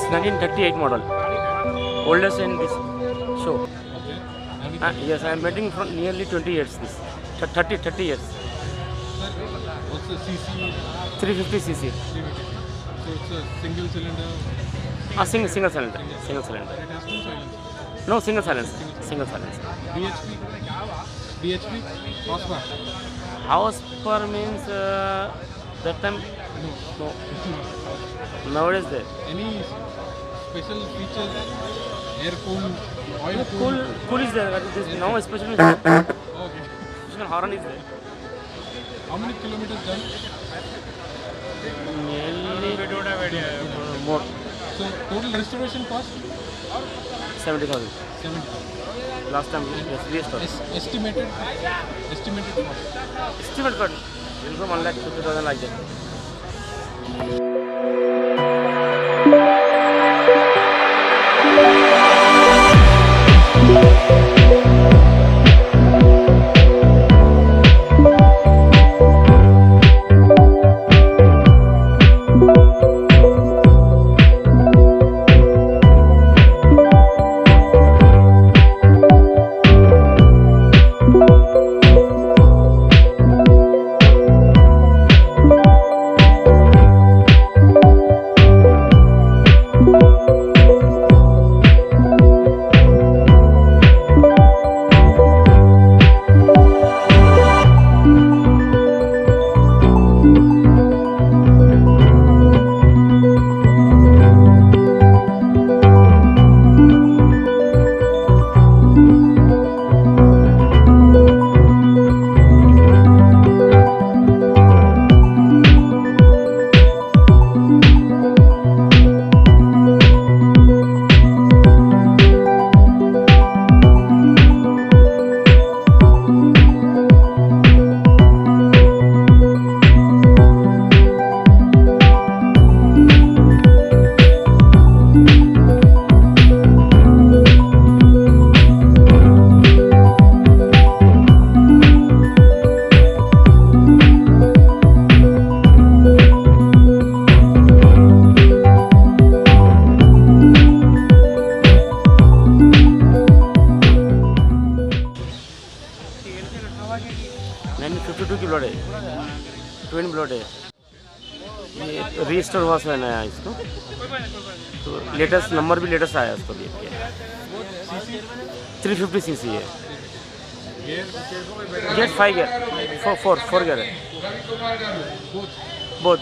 It's 1938 model. Oldest in this show. Yes, I am betting for nearly 20 years. This 30 years. Sir, what's the CC? 350 cc. So it's a single cylinder. Single cylinder. Single cylinder. It has two silencers. No, single silencer. Single silencer. BHP horsepower. Horsepower means that time. No. Nowadays there. Any special features? Air cool, oil cool. Cool is there. This now especially Okay. horn is there. How many kilometers done? Nearly more. So total restoration cost? 70,000. 70. Last time yes, restored. Estimated cost. Estimate cut. From 1,50,000 like that. Twin ब्लोड है, ये restore हुआ से नया इसको, तो latest number भी latest आया इसको भी। 350 सीसी है, गेट 5 गियर 4 गियर है, बोथ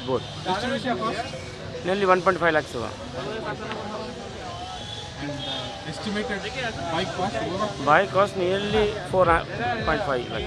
नियरली 1.5 लाख होगा। Bike cost nearly 4.5 lakh.